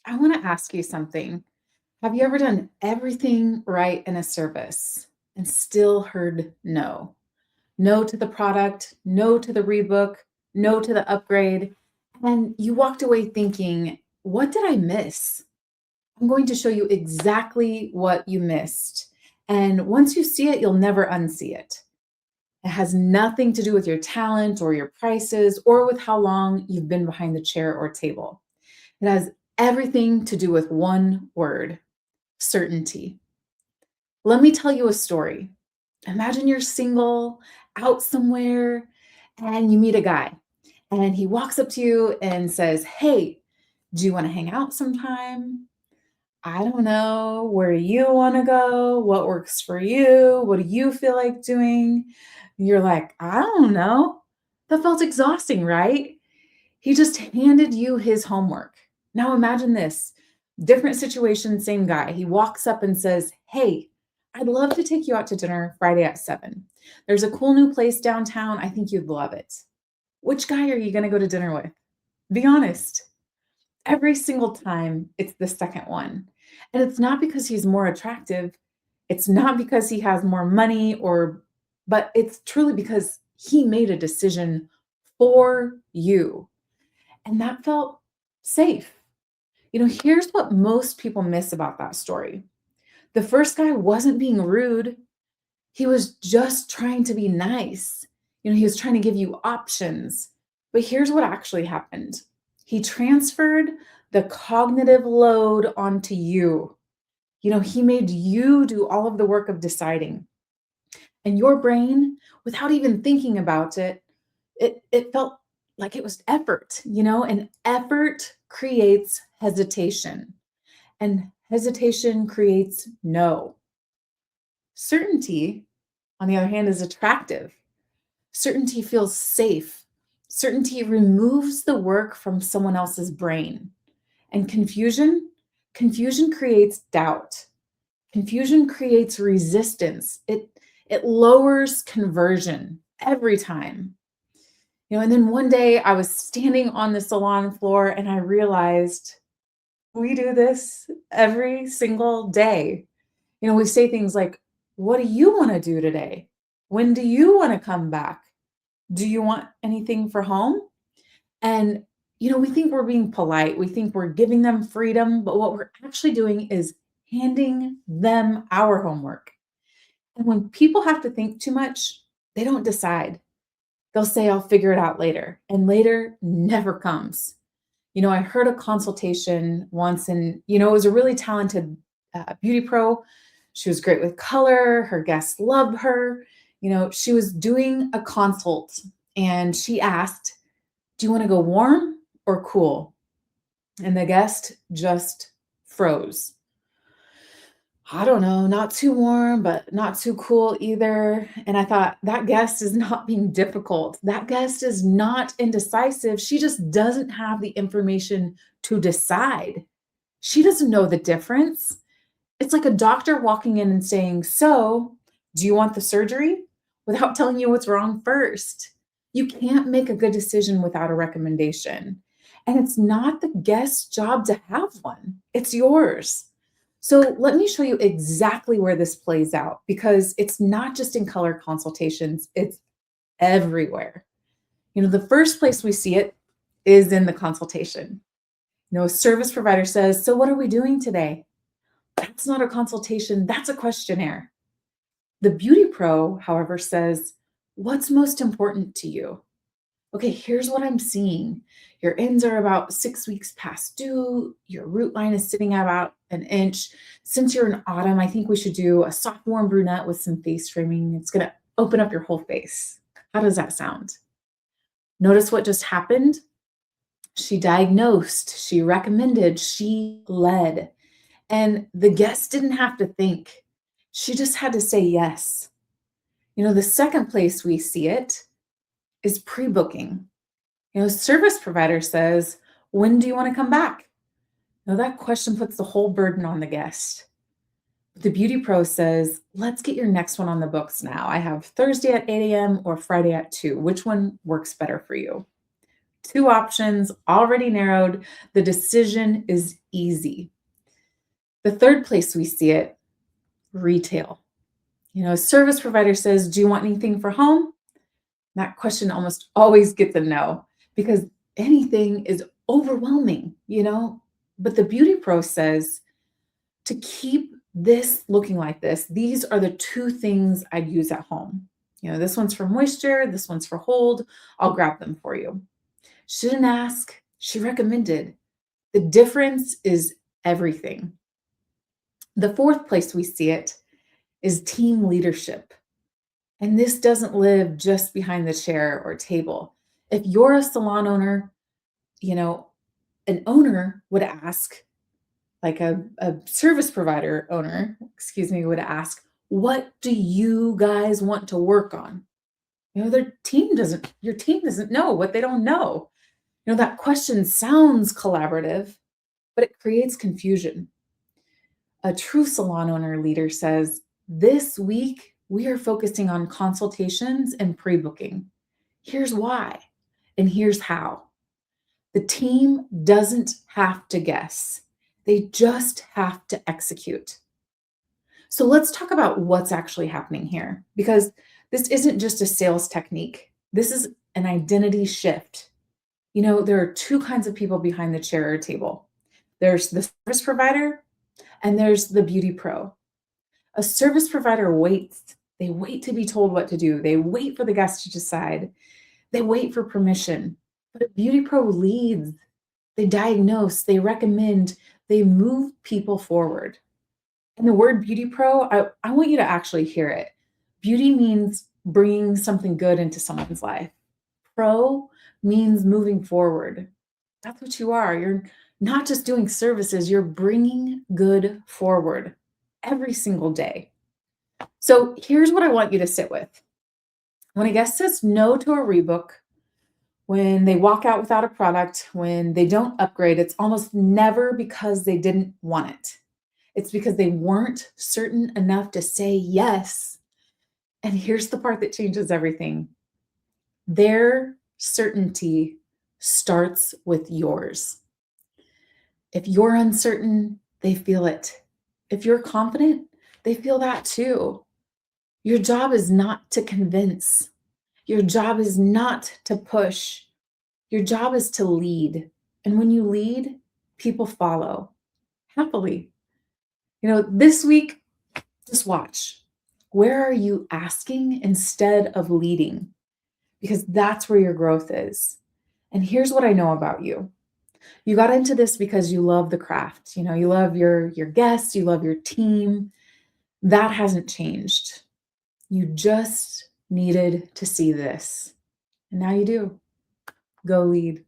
I want to ask you something. Have you ever done everything right in a service and still heard no? No to the product, no to the rebook, no to the upgrade. And you walked away thinking, what did I miss? I'm going to show you exactly what you missed. And once you see it, you'll never unsee it. It has nothing to do with your talent or your prices or with how long you've been behind the chair or table. It has everything to do with one word: certainty. Let me tell you a story. Imagine you're single, out somewhere, and you meet a guy, and he walks up to you and says, "Hey, do you want to hang out sometime? I don't know. Where do you want to go? What works for you? What do you feel like doing?" You're like, "I don't know." That felt exhausting, right? He just handed you his homework. Now imagine this: different situation, same guy. He walks up and says, "Hey, I'd love to take you out to dinner Friday at 7. There's a cool new place downtown. I think you'd love it." Which guy are you going to go to dinner with? Be honest. Every single time, it's the second one. And it's not because he's more attractive. It's not because he has more money but it's truly because he made a decision for you. And that felt safe. Here's what most people miss about that story. The first guy wasn't being rude. He was just trying to be nice. He was trying to give you options. But here's what actually happened. He transferred the cognitive load onto you. He made you do all of the work of deciding. And your brain, without even thinking about it, it felt like it was effort, and effort creates hesitation, and hesitation creates no. Certainty, on the other hand, is attractive. Certainty feels safe. Certainty removes the work from someone else's brain. And confusion creates doubt. Confusion creates resistance. It lowers conversion every time. And then one day I was standing on the salon floor and I realized we do this every single day. We say things like, "What do you want to do today? When do you want to come back? Do you want anything for home?" And, we think we're being polite. We think we're giving them freedom, but what we're actually doing is handing them our homework. And when people have to think too much, they don't decide. They'll say, "I'll figure it out later." And later never comes. I heard a consultation once, and, it was a really talented beauty pro. She was great with color. Her guests loved her. She was doing a consult and she asked, "Do you want to go warm or cool?" And the guest just froze. "I don't know, not too warm, but not too cool either." And I thought, that guest is not being difficult. That guest is not indecisive. She just doesn't have the information to decide. She doesn't know the difference. It's like a doctor walking in and saying, "So, do you want the surgery?" without telling you what's wrong first. You can't make a good decision without a recommendation. And it's not the guest's job to have one, it's yours. So let me show you exactly where this plays out, because it's not just in color consultations, it's everywhere. The first place we see it is in the consultation. A service provider says, "So what are we doing today?" That's not a consultation, that's a questionnaire. The beauty pro, however, says, "What's most important to you?" "Okay, here's what I'm seeing. Your ends are about 6 weeks past due. Your root line is sitting at about an inch. Since you're in autumn, I think we should do a soft, warm brunette with some face framing. It's going to open up your whole face." How does that sound? Notice what just happened? She diagnosed, she recommended, she led. And the guest didn't have to think. She just had to say yes. The second place we see it is pre-booking. Service provider says, "When do you want to come back?" Now that question puts the whole burden on the guest. The beauty pro says, "Let's get your next one on the books now. I have Thursday at 8 a.m. or Friday at 2. Which one works better for you?" Two options already narrowed. The decision is easy. The third place we see it, retail. A service provider says, "Do you want anything for home?" That question almost always gets a no because anything is overwhelming. But the beauty pro says, to keep this looking like this, these are the two things I'd use at home. This one's for moisture, this one's for hold. I'll grab them for you. She didn't ask, she recommended. The difference is everything. The fourth place we see it is team leadership. And this doesn't live just behind the chair or table. If you're a salon owner, you know, an owner would ask, like a service provider owner, excuse me, would ask, what do you guys want to work on? Your team doesn't know what they don't know. That question sounds collaborative, but it creates confusion. A true salon owner leader says, this week we are focusing on consultations and pre booking. Here's why, and here's how. The team doesn't have to guess, they just have to execute. So let's talk about what's actually happening here, because this isn't just a sales technique, this is an identity shift. There are two kinds of people behind the chair or table. There's the service provider and there's the beauty pro. A service provider waits. They wait to be told what to do. They wait for the guest to decide. They wait for permission. But a beauty pro leads. They diagnose, they recommend, they move people forward. And the word beauty pro, I want you to actually hear it. Beauty means bringing something good into someone's life. Pro means moving forward. That's what you are. You're not just doing services, you're bringing good forward every single day. So here's what I want you to sit with. When a guest says no to a rebook, when they walk out without a product, when they don't upgrade, it's almost never because they didn't want it. It's because they weren't certain enough to say yes. And here's the part that changes everything. Their certainty starts with yours. If you're uncertain, they feel it. If you're confident, they feel that too. Your job is not to convince. Your job is not to push. Your job is to lead. And when you lead, people follow happily. This week, just watch. Where are you asking instead of leading? Because that's where your growth is. And here's what I know about you. You got into this because you love the craft. You love your guests, you love your team. That hasn't changed. You just needed to see this. And now you do. Go lead.